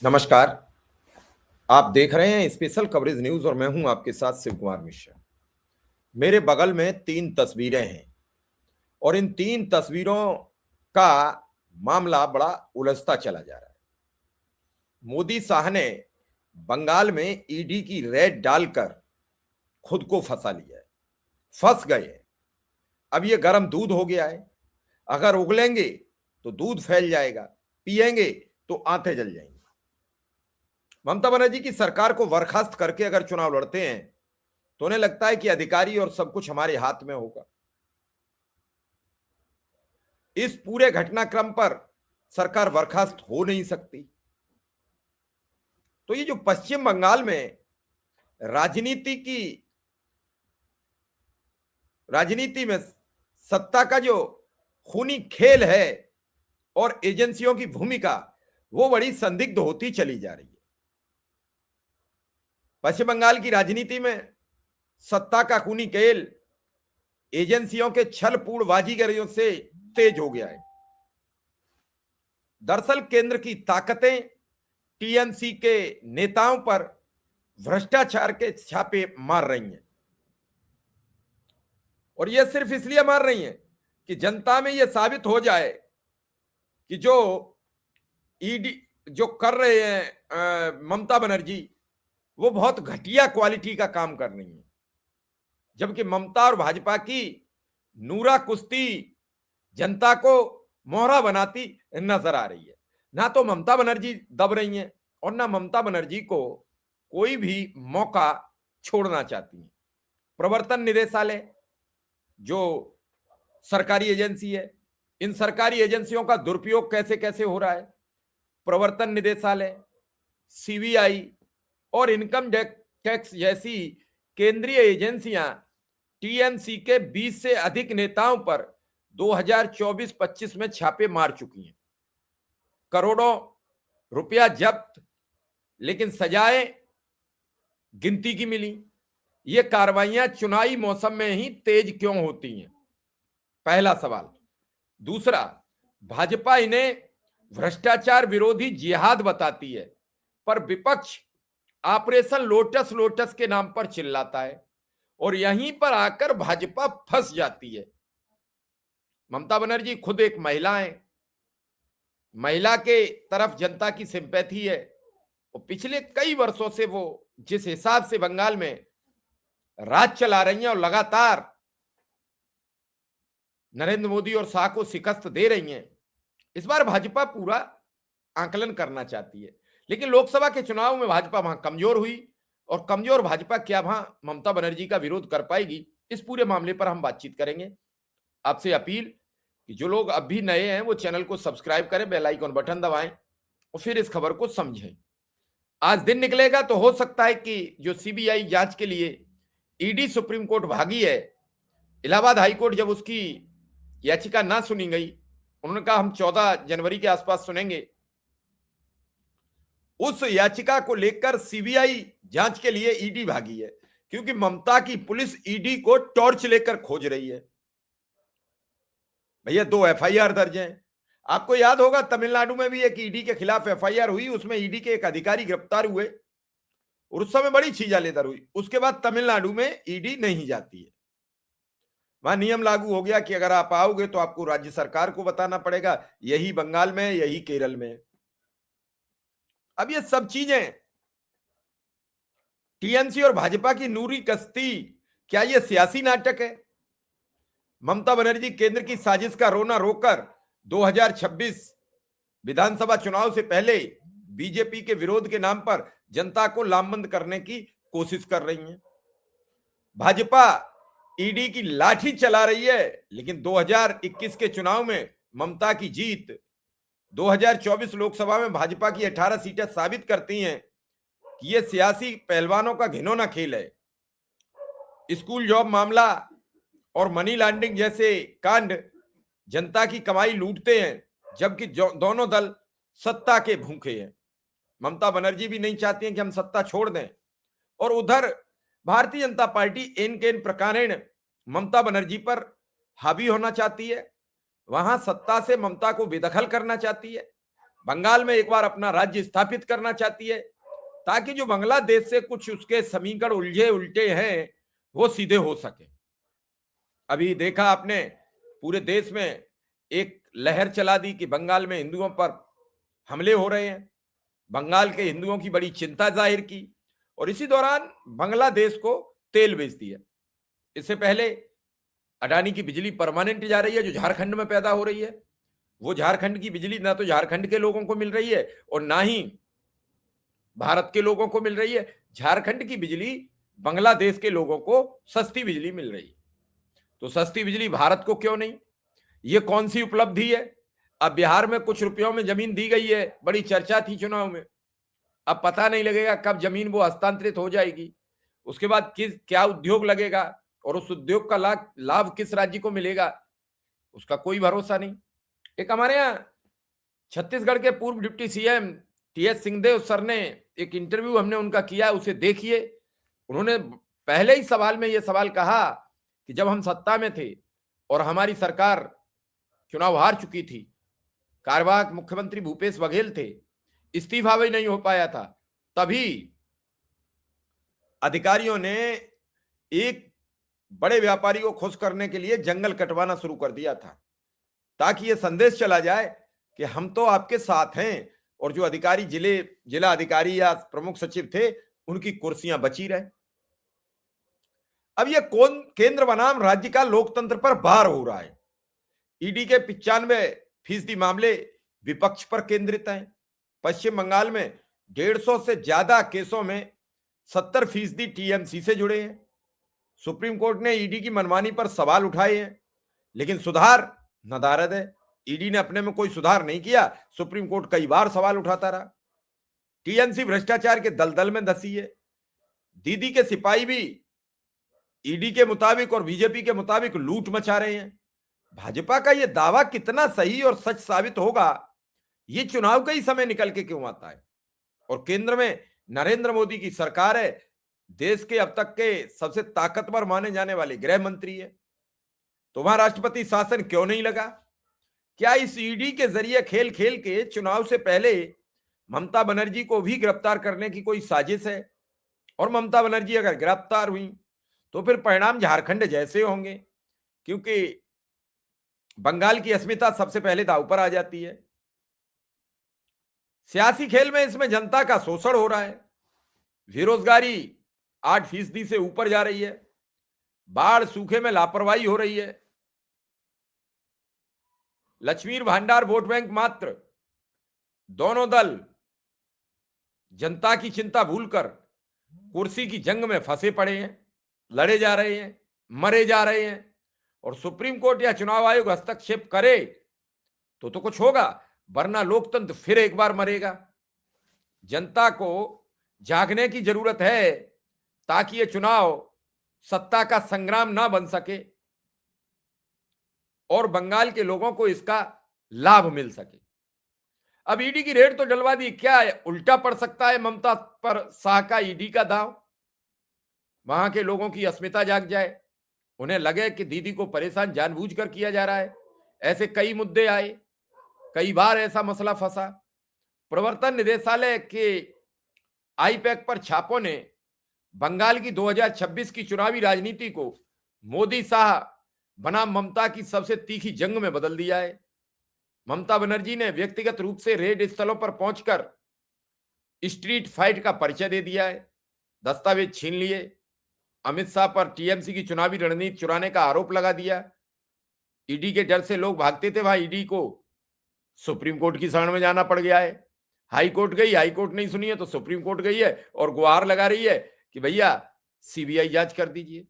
नमस्कार। आप देख रहे हैं स्पेशल कवरेज न्यूज और मैं हूं आपके साथ शिव कुमार मिश्रा। मेरे बगल में 3 तस्वीरें हैं और इन 3 तस्वीरों का मामला बड़ा उलझता चला जा रहा है। मोदी शाह ने बंगाल में ईडी की रेड डालकर खुद को फंसा लिया है, फंस गए हैं। अब ये गर्म दूध हो गया है। अगर उगलेंगे तो दूध फैल जाएगा, पिएंगे तो आंतें जल जाएंगी। ममता बनर्जी की सरकार को बर्खास्त करके अगर चुनाव लड़ते हैं तो उन्हें लगता है कि अधिकारी और सब कुछ हमारे हाथ में होगा। इस पूरे घटनाक्रम पर सरकार बर्खास्त हो नहीं सकती। तो ये जो पश्चिम बंगाल में राजनीति में सत्ता का जो खूनी खेल है और एजेंसियों की भूमिका, वो बड़ी संदिग्ध होती चली जा रही है। पश्चिम बंगाल की राजनीति में सत्ता का खूनी खेल एजेंसियों के छलपूर्ण बाजीगरियों से तेज हो गया है। दरअसल केंद्र की ताकतें टीएमसी के नेताओं पर भ्रष्टाचार के छापे मार रही हैं और यह सिर्फ इसलिए मार रही हैं कि जनता में यह साबित हो जाए कि जो ईडी जो कर रहे हैं ममता बनर्जी, वो बहुत घटिया क्वालिटी का काम कर रही है। जबकि ममता और भाजपा की नूरा कुश्ती जनता को मोहरा बनाती नजर आ रही है। ना तो ममता बनर्जी दब रही हैं और ना ममता बनर्जी को कोई भी मौका छोड़ना चाहती हैं। प्रवर्तन निदेशालय जो सरकारी एजेंसी है, इन सरकारी एजेंसियों का दुरुपयोग कैसे कैसे हो रहा है। प्रवर्तन निदेशालय, सीबीआई और इनकम टैक्स जैसी केंद्रीय एजेंसियां टीएमसी के 20 से अधिक नेताओं पर 2024-25 में छापे मार चुकी हैं। करोड़ों रुपया जब्त, लेकिन सजाएं गिनती की मिली। ये कार्रवाइयां चुनावी मौसम में ही तेज क्यों होती हैं, पहला सवाल। दूसरा, भाजपा इन्हें भ्रष्टाचार विरोधी जिहाद बताती है, पर विपक्ष ऑपरेशन लोटस लोटस के नाम पर चिल्लाता है और यहीं पर आकर भाजपा फंस जाती है। ममता बनर्जी खुद एक महिला है, महिला के तरफ जनता की सिंपैथी है और पिछले कई वर्षों से वो जिस हिसाब से बंगाल में राज चला रही हैं और लगातार नरेंद्र मोदी और शाह को शिकस्त दे रही हैं, इस बार भाजपा पूरा आकलन करना चाहती है। लेकिन लोकसभा के चुनाव में भाजपा वहां कमजोर हुई और कमजोर भाजपा क्या वहां ममता बनर्जी का विरोध कर पाएगी, इस पूरे मामले पर हम बातचीत करेंगे। आपसे अपील कि जो लोग अब भी नए हैं वो चैनल को सब्सक्राइब करें, बेल आइकन बटन दबाएं और फिर इस खबर को समझें। आज दिन निकलेगा तो हो सकता है कि जो सीबीआई जांच के लिए ईडी सुप्रीम कोर्ट भागी है, इलाहाबाद हाईकोर्ट जब उसकी याचिका ना सुनी गई, उन्होंने कहा हम 14 जनवरी के आसपास सुनेंगे। उस याचिका को लेकर सीबीआई जांच के लिए ईडी भागी है, क्योंकि ममता की पुलिस ईडी को टॉर्च लेकर खोज रही है। भैया 2 एफआईआर दर्ज हैं। आपको याद होगा तमिलनाडु में भी एक ईडी के खिलाफ एफआईआर हुई, उसमें ईडी के एक अधिकारी गिरफ्तार हुए और उस समय बड़ी छीजालेदर हुई। उसके बाद तमिलनाडु में ईडी नहीं जाती है। वहां नियम लागू हो गया कि अगर आप आओगे तो आपको राज्य सरकार को बताना पड़ेगा। यही बंगाल में, यही केरल में। अब ये सब चीजें टीएमसी और भाजपा की नूरी कश्ती, क्या ये सियासी नाटक है? ममता बनर्जी केंद्र की साजिश का रोना रोकर 2026 विधानसभा चुनाव से पहले बीजेपी के विरोध के नाम पर जनता को लामबंद करने की कोशिश कर रही हैं। भाजपा ईडी की लाठी चला रही है, लेकिन 2021 के चुनाव में ममता की जीत 2024 लोकसभा में भाजपा की 18 सीटें साबित करती हैं कि यह सियासी पहलवानों का घिनौना खेल है। स्कूल जॉब मामला और मनी लॉन्ड्रिंग जैसे कांड जनता की कमाई लूटते हैं, जबकि दोनों दल सत्ता के भूखे हैं। ममता बनर्जी भी नहीं चाहती हैं कि हम सत्ता छोड़ दें और उधर भारतीय जनता पार्टी इन के इन प्रकारेण ममता बनर्जी पर हावी होना चाहती है। वहां सत्ता से ममता को बेदखल करना चाहती है। बंगाल में एक बार अपना राज्य स्थापित करना चाहती है, ताकि जो बांग्लादेश से कुछ उसके समीकरण उलझे उल्टे हैं वो सीधे हो सके। अभी देखा आपने, पूरे देश में एक लहर चला दी कि बंगाल में हिंदुओं पर हमले हो रहे हैं, बंगाल के हिंदुओं की बड़ी चिंता जाहिर की, और इसी दौरान बांग्लादेश को तेल बेच दिया। इससे पहले अडानी की बिजली परमानेंट जा रही है, जो झारखंड में पैदा हो रही है। वो झारखंड की बिजली ना तो झारखंड के लोगों को मिल रही है और ना ही भारत के लोगों को मिल रही है। झारखंड की बिजली बांग्लादेश के लोगों को सस्ती बिजली मिल रही है। तो सस्ती बिजली भारत को क्यों नहीं? ये कौन सी उपलब्धि है? अब बिहार में कुछ रुपयों में जमीन दी गई है, बड़ी चर्चा थी चुनाव में। अब पता नहीं लगेगा कब जमीन वो हस्तांतरित हो जाएगी, उसके बाद किस क्या उद्योग लगेगा और उस उद्योग का लाभ किस राज्य को मिलेगा, उसका कोई भरोसा नहीं। एक हमारे यहाँ छत्तीसगढ़ के पूर्व deputy CM TS Singhdeo sir ने एक इंटरव्यू हमने उनका किया, उसे देखिए। उन्होंने पहले ही सवाल में यह सवाल कहा कि जब हम सत्ता में थे और हमारी सरकार चुनाव हार चुकी थी, कार्यवाहक मुख्यमंत्री भूपेश बघेल थे, इस्तीफा भी नहीं हो पाया था, तभी अधिकारियों ने एक बड़े व्यापारी को खुश करने के लिए जंगल कटवाना शुरू कर दिया था, ताकि यह संदेश चला जाए कि हम तो आपके साथ हैं, और जो अधिकारी जिला अधिकारी या प्रमुख सचिव थे उनकी कुर्सियां बची रहे। अब यह कौन केंद्र बनाम राज्य का लोकतंत्र पर भार हो रहा है। ईडी के 95% मामले विपक्ष पर केंद्रित हैं। पश्चिम बंगाल में 150 से ज्यादा केसों में 70% टीएमसी से जुड़े हैं। सुप्रीम कोर्ट ने ईडी की मनमानी पर सवाल उठाए हैं, लेकिन सुधार नदारद है। ईडी ने अपने में कोई सुधार नहीं किया, सुप्रीम कोर्ट कई बार सवाल उठाता रहा। टीएमसी भ्रष्टाचार के दलदल में धसी है। दीदी के सिपाही भी ईडी के मुताबिक और बीजेपी के मुताबिक लूट मचा रहे हैं। भाजपा का यह दावा कितना सही और सच साबित होगा, ये चुनाव का ही समय निकल के क्यों आता है? और केंद्र में नरेंद्र मोदी की सरकार है, देश के अब तक के सबसे ताकतवर माने जाने वाले गृह मंत्री है, तो वहां राष्ट्रपति शासन क्यों नहीं लगा? क्या इस ईडी के जरिए खेल खेल के चुनाव से पहले ममता बनर्जी को भी गिरफ्तार करने की कोई साजिश है? और ममता बनर्जी अगर गिरफ्तार हुई तो फिर परिणाम झारखंड जैसे होंगे, क्योंकि बंगाल की अस्मिता सबसे पहले दांव पर आ जाती है। सियासी खेल में इसमें जनता का शोषण हो रहा है। बेरोजगारी 8% से ऊपर जा रही है। बाढ़ सूखे में लापरवाही हो रही है। लक्ष्मीर भांडार वोट बैंक मात्र। दोनों दल जनता की चिंता भूलकर कुर्सी की जंग में फंसे पड़े हैं, लड़े जा रहे हैं, मरे जा रहे हैं। और सुप्रीम कोर्ट या चुनाव आयोग हस्तक्षेप करे तो कुछ होगा, वरना लोकतंत्र फिर एक बार मरेगा। जनता को जागने की जरूरत है, ताकि ये चुनाव सत्ता का संग्राम ना बन सके और बंगाल के लोगों को इसका लाभ मिल सके। अब ईडी की रेड तो डलवा दी, क्या है उल्टा पड़ सकता है ममता पर शाह का ईडी का दांव? वहां के लोगों की अस्मिता जाग जाए, उन्हें लगे कि दीदी को परेशान जानबूझकर किया जा रहा है। ऐसे कई मुद्दे आए, कई बार ऐसा मसला फंसा। प्रवर्तन निदेशालय के आईपैक पर छापों ने बंगाल की 2026 की चुनावी राजनीति को मोदी शाह बनाम ममता की सबसे तीखी जंग में बदल दिया है। ममता बनर्जी ने व्यक्तिगत रूप से रेड स्थलों पर पहुंचकर स्ट्रीट फाइट का परिचय दे दिया है, दस्तावेज छीन लिए, अमित शाह पर टीएमसी की चुनावी रणनीति चुराने का आरोप लगा दिया। ईडी के डर से लोग भागते थे, वहां ईडी को सुप्रीम कोर्ट की शरण में जाना पड़ गया है। हाई कोर्ट गई, हाई कोर्ट नहीं सुनी है तो सुप्रीम कोर्ट गई है और गुहार लगा रही है कि भैया सीबीआई जांच कर दीजिए।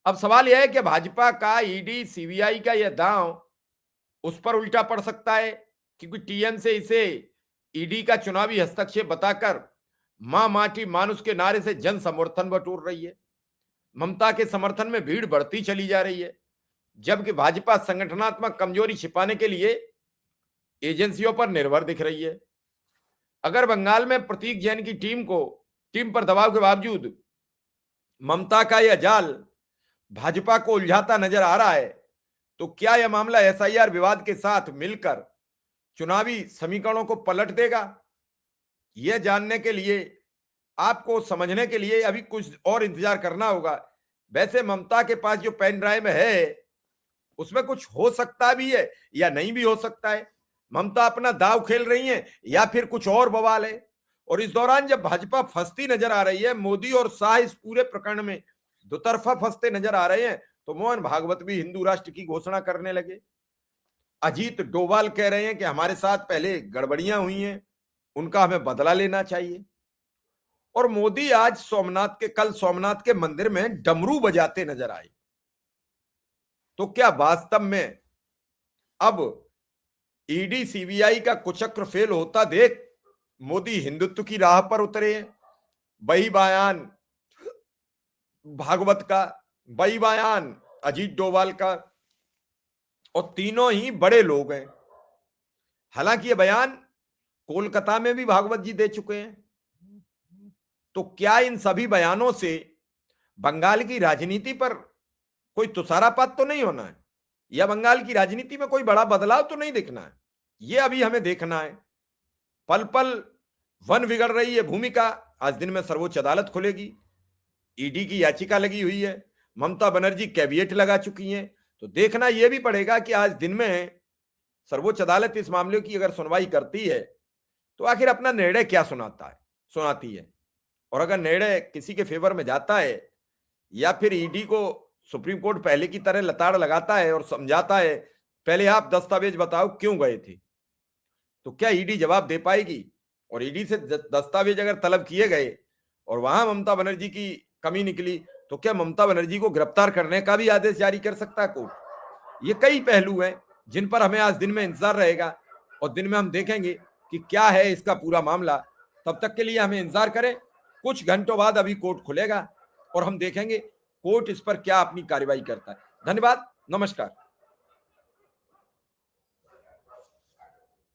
अब सवाल यह है कि भाजपा का ईडी सीबीआई का यह दांव उस पर उल्टा पड़ सकता है, क्योंकि टीएम से इसे ईडी का चुनावी हस्तक्षेप बताकर मां माटी मानुष के नारे से जन समर्थन बटोर रही है। ममता के समर्थन में भीड़ बढ़ती चली जा रही है, जबकि भाजपा संगठनात्मक कमजोरी छिपाने के लिए एजेंसियों पर निर्भर दिख रही है। अगर बंगाल में प्रतीक जैन की टीम पर दबाव के बावजूद ममता का यह जाल भाजपा को उलझाता नजर आ रहा है, तो क्या यह मामला एसआईआर विवाद के साथ मिलकर चुनावी समीकरणों को पलट देगा? यह जानने के लिए, आपको समझने के लिए अभी कुछ और इंतजार करना होगा। वैसे ममता के पास जो पेन ड्राइव है उसमें कुछ हो सकता भी है या नहीं भी हो सकता है। ममता अपना दांव खेल रही हैं या फिर कुछ और बवाल है। और इस दौरान जब भाजपा फंसती नजर आ रही है, मोदी और शाह इस पूरे प्रकरण में दोतरफा फंसते नजर आ रहे हैं, तो मोहन भागवत भी हिंदू राष्ट्र की घोषणा करने लगे। अजीत डोभाल कह रहे हैं कि हमारे साथ पहले गड़बड़ियां हुई हैं, उनका हमें बदला लेना चाहिए। और मोदी आज कल सोमनाथ के मंदिर में डमरू बजाते नजर आए। तो क्या वास्तव में अब ईडी सीबीआई का कुचक्र फेल होता देख मोदी हिंदुत्व की राह पर उतरे हैं? वही बयान भागवत का, वही बयान अजीत डोभाल का, और तीनों ही बड़े लोग हैं। हालांकि ये बयान कोलकाता में भी भागवत जी दे चुके हैं। तो क्या इन सभी बयानों से बंगाल की राजनीति पर कोई तुषारापात तो नहीं होना है, या बंगाल की राजनीति में कोई बड़ा बदलाव तो नहीं दिखना है? ये अभी हमें देखना है। पल पल वन बिगड़ रही है भूमिका। आज दिन में सर्वोच्च अदालत खुलेगी, ईडी की याचिका लगी हुई है, ममता बनर्जी कैविएट लगा चुकी हैं। तो देखना यह भी पड़ेगा कि आज दिन में सर्वोच्च अदालत इस मामले की अगर सुनवाई करती है तो आखिर अपना निर्णय क्या सुनाती है। और अगर निर्णय किसी के फेवर में जाता है या फिर ईडी को सुप्रीम कोर्ट पहले की तरह लताड़ लगाता है और समझाता है पहले आप दस्तावेज बताओ क्यों गए थे, तो क्या ईडी जवाब दे पाएगी? और ईडी से दस्तावेज अगर तलब किए गए और वहां ममता बनर्जी की कमी निकली, तो क्या ममता बनर्जी को गिरफ्तार करने का भी आदेश जारी कर सकता है कोर्ट? ये कई पहलू हैं जिन पर हमें आज दिन में इंतजार रहेगा, और दिन में हम देखेंगे कि क्या है इसका पूरा मामला। तब तक के लिए हमें इंतजार करें। कुछ घंटों बाद अभी कोर्ट खुलेगा और हम देखेंगे कोर्ट इस पर क्या अपनी कार्रवाई करता है। धन्यवाद, नमस्कार।